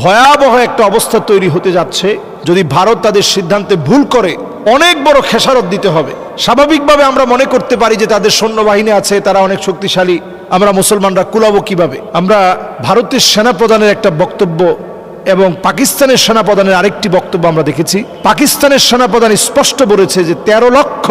ভয়াবহ একটা অবস্থা তৈরি হতে যাচ্ছে। যদি ভারত তাদের সিদ্ধান্তে ভুল করে অনেক বড় খেসারত দিতে হবে। স্বাভাবিকভাবে আমরা মনে করতে পারি যে তাদের সৈন্যবাহিনী আছে, তারা অনেক শক্তিশালী, আমরা মুসলমানরা কুলাবো কিভাবে। আমরা ভারতের সেনাপ্রধানের একটা বক্তব্য এবং পাকিস্তানের সেনাপ্রধানের আরেকটি বক্তব্য আমরা দেখেছি। পাকিস্তানের সেনাপ্রধান স্পষ্ট বলেছে যে 13 লক্ষ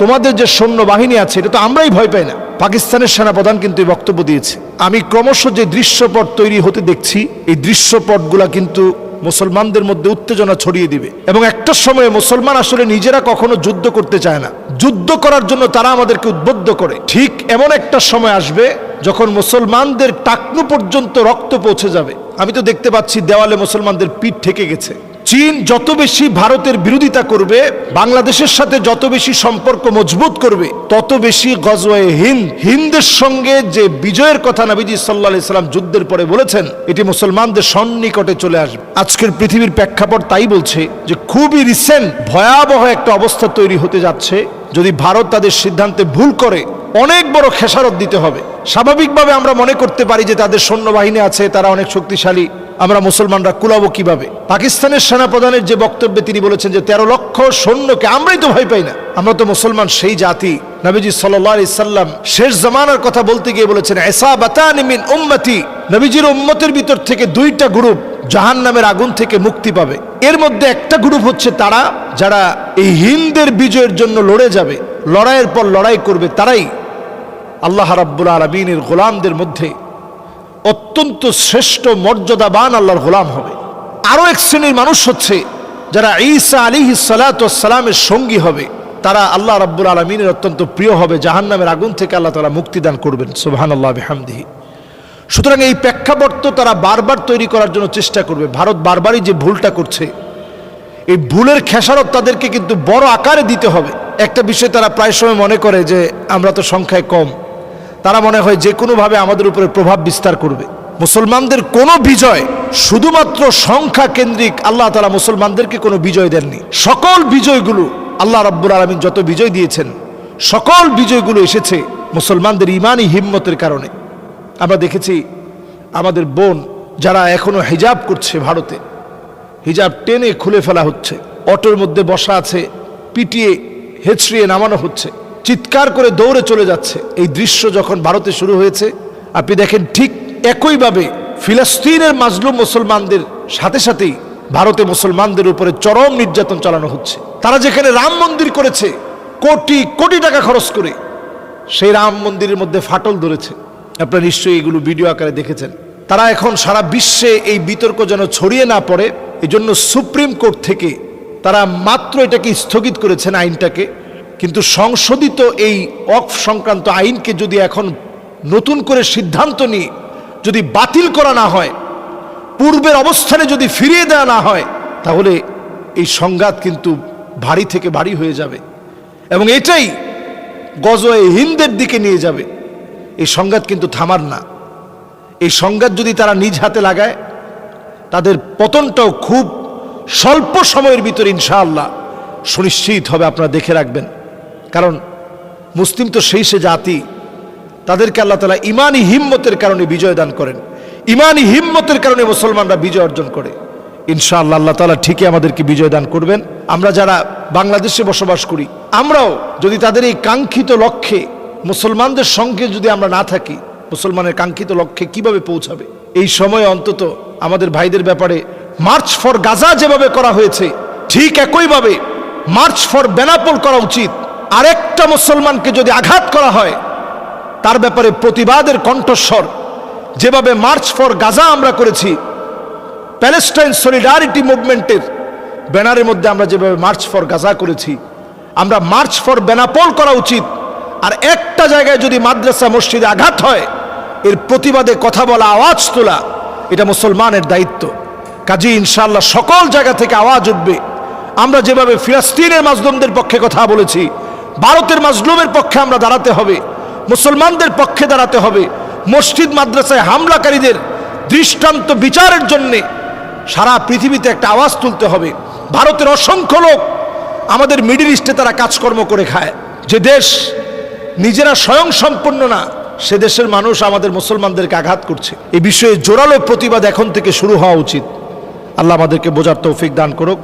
তোমাদের যে সৈন্যবাহিনী আছে এটা তো আমরাই ভয় পাই না। পাকিস্তানের সেনাপ্রধান কিন্তু এই বক্তব্য দিয়েছে। আমি ক্রমশ যে দৃশ্যপট তৈরি হতে দেখছি, এই দৃশ্যপটগুলা কিন্তু মুসলমানদের মধ্যে উত্তেজনা ছড়িয়ে দিবে এবং একটা সময়ে মুসলমান আসলে নিজেরা কখনো যুদ্ধ করতে চায় না, যুদ্ধ করার জন্য তারা আমাদেরকে উদ্বুদ্ধ করে। ঠিক এমন একটা সময় আসবে যখন মুসলমানদের টাকনু পর্যন্ত রক্ত পৌঁছে যাবে। আমি তো দেখতে পাচ্ছি দেওয়ালে মুসলমানদের পিঠ ঠেকে গেছে। চীন যত বেশি ভারতের বিরোধিতা করবে, বাংলাদেশের সাথে যত বেশি সম্পর্ক মজবুত করবে, তত বেশি গজওয়ে হিন্দের সঙ্গে যে বিজয়ের কথা নবীজি সাল্লাল্লাহু আলাইহি সাল্লাম যুদ্ধের পরে বলেছেন, এটি মুসলমানদের সন্নিকটে চলে আসবে। আজকের পৃথিবীর প্রেক্ষাপট তাই বলছে যে খুবই রিসেন্ট ভয়াবহ একটা অবস্থা তৈরি হতে যাচ্ছে। যদি ভারত তাদের সিদ্ধান্তে ভুল করে অনেক বড় খেসারত দিতে হবে। স্বাভাবিকভাবে আমরা মনে করতে পারি যে তাদের সৈন্যবাহিনী আছে, তারা অনেক শক্তিশালী, আমরা মুসলমানরা কুলাবো কিভাবে। পাকিস্তানের সেনাপ্রধানের যে বক্তব্যে তিনি বলেছেন যে 13 লক্ষ সৈন্যকে আমরাই তো ভয় পাই না। আমরা তো মুসলমান সেই জাতি। নবীজি সাল্লাল্লাহু আলাইহি সাল্লাম শেষ জামানার কথা বলতে গিয়ে বলেছেন ইসাবাতান মিন উম্মতি, নবীজির উম্মতের ভিতর থেকে 2টা গ্রুপ জাহান্নামের আগুন থেকে মুক্তি পাবে। এর মধ্যে একটা গ্রুপ হচ্ছে তারা যারা এই হিন্দের বিজয়ের জন্য লড়ে যাবে, লড়াইয়ের পর লড়াই করবে, তারাই আল্লাহ রাব্বুল আলামিনের গোলামদের মধ্যে অত্যন্ত শ্রেষ্ঠ মর্যাদাবান আল্লাহর গোলাম হবে। আরো এক শ্রেণীর মানুষ হচ্ছে যারা ঈসা আলাইহিস সালাতু ওয়াস সালামের সঙ্গী হবে, তারা আল্লাহ রাব্বুল আলামিনের অত্যন্ত প্রিয় হবে, জাহান্নামের আগুন থেকে আল্লাহ তাআলা মুক্তি দান করবেন। সুবহানাল্লাহ বিহামদিহি। সুতরাং এই প্রেক্ষাপট তো তারা বারবার তৈরি করার জন্য চেষ্টা করবে। ভারত বারবারই যে ভুলটা করছে, এই ভুলের খেসারত তাদেরকে কিন্তু বড় আকারে দিতে হবে। একটা বিষয় তারা প্রায় সময় মনে করে যে আমরা তো সংখ্যায় কম, তারা মনে হয় যে কোনোভাবে আমাদের উপরে প্রভাব বিস্তার করবে। মুসলমানদের কোনো বিজয় শুধুমাত্র সংখ্যা কেন্দ্রিক আল্লাহ তাআলা মুসলমানদেরকে কোনো বিজয় দেননি। সকল বিজয়গুলো আল্লাহ রাব্বুল আলামিন যত বিজয় দিয়েছেন, সকল বিজয়গুলো এসেছে মুসলমানদের ইমানি হিম্মতের কারণে। আমরা দেখেছি আমাদের বোন যারা এখনো হিজাব করছে, ভারতে হিজাব টেনে খুলে ফেলা হচ্ছে, অটোর মধ্যে বসা আছে, পিটিয়ে হেঁচড়িয়ে নামানো হচ্ছে, চিৎকার করে দৌড়ে চলে যাচ্ছে। এই দৃশ্য যখন ভারতে শুরু হয়েছে, আপনি দেখেন ঠিক একইভাবে ফিলিস্তিনের মাজলুম মুসলমানদের সাথে সাথেই ভারতে মুসলমানদের উপরে চরম নির্যাতন চালানো হচ্ছে। তারা যেখানে রাম মন্দির করেছে কোটি কোটি টাকা খরচ করে, সেই রাম মন্দিরের মধ্যে ফাটল ধরেছে। আপনারা নিশ্চয়ই এগুলো ভিডিও আকারে দেখেছেন। তারা এখন সারা বিশ্বে এই বিতর্ক যেন ছড়িয়ে না পড়ে, এজন্য সুপ্রিম কোর্ট থেকে তারা মাত্র এটাকে স্থগিত করেছেন, আইনটাকে। কিন্তু সংশোধিত এই ওয়াকফ সংক্রান্ত আইনকে যদি এখন নতুন করে সিদ্ধান্ত নিয়ে যদি বাতিল করা না হয়, পূর্বের অবস্থানে যদি ফিরিয়ে দেওয়া না হয়, তাহলে এই সংঘাত কিন্তু ভারী থেকে ভারী হয়ে যাবে এবং এটাই গজওয়ে হিন্দের দিকে নিয়ে যাবে। এই সংঘাত কিন্তু থামার না। এই সংঘাত যদি তারা নিজ হাতে লাগায়, তাদের পতনটাও খুব স্বল্প সময়ের ভিতরে ইনশাআল্লাহ সুনিশ্চিত হবে। আপনারা দেখে রাখবেন, কারণ মুসলিম তো সেই সে জাতি, তাদেরকে আল্লাহ তাআলা ইমানি হিম্মতের কারণে বিজয় দান করেন। ইমানি হিম্মতের কারণে মুসলমানরা বিজয় অর্জন করে। ইনশাআল্লাহ আল্লাহ তাআলা ঠিকই আমাদেরকে বিজয় দান করবেন। আমরা যারা বাংলাদেশে বসবাস করি, আমরাও যদি তাদের এই কাঙ্ক্ষিত লক্ষ্যে মুসলমানদের সঙ্গে যদি আমরা না থাকি, মুসলমানের কাঙ্ক্ষিত লক্ষ্যে কিভাবে পৌঁছাবে? এই সময়ে অন্তত আমাদের ভাইদের ব্যাপারে মার্চ ফর গাজা যেভাবে করা হয়েছে, ঠিক একইভাবে মার্চ ফর বেনাপোল করা উচিত। আরেকটা মুসলমানকে যদি আঘাত করা হয়, তার ব্যাপারে প্রতিবাদের কণ্ঠস্বর যেভাবে মার্চ ফর গাজা আমরা করেছি, প্যালেস্টাইন সলিডারিটি মুভমেন্টের ব্যানারের মধ্যে আমরা যেভাবে মার্চ ফর গাজা করেছি, আমরা মার্চ ফর বেনাপোল করা উচিত। আর একটা জায়গায় যদি মাদ্রাসা মসজিদে আঘাত হয়, এর প্রতিবাদে কথা বলা, আওয়াজ তোলা, এটা মুসলমানের দায়িত্ব। কাজী ইনশাআল্লাহ সকল জায়গা থেকে আওয়াজ উঠবে। আমরা যেভাবে ফিলিস্তিনের মাজলুমদের পক্ষে কথা বলেছি, ভারতের মাজলুমের পক্ষে আমরা দাঁড়াতে হবে, মুসলমানদের পক্ষে দাঁড়াতে হবে। মসজিদ মাদ্রাসায় হামলাকারীদের দৃষ্টান্ত বিচারের জন্যে সারা পৃথিবীতে একটা আওয়াজ তুলতে হবে। ভারতের অসংখ্য লোক আমাদের মিডল ইস্টে তারা কাজকর্ম করে খায়। যে দেশ নিজেরা স্বয়ং সম্পন্ন না, সে দেশের মানুষ আমাদের মুসলমানদেরকে আঘাত করছে। এই বিষয়ে জোরালো প্রতিবাদ এখন থেকে শুরু হওয়া উচিত। আল্লাহ আমাদেরকে বোঝার তৌফিক দান করুক।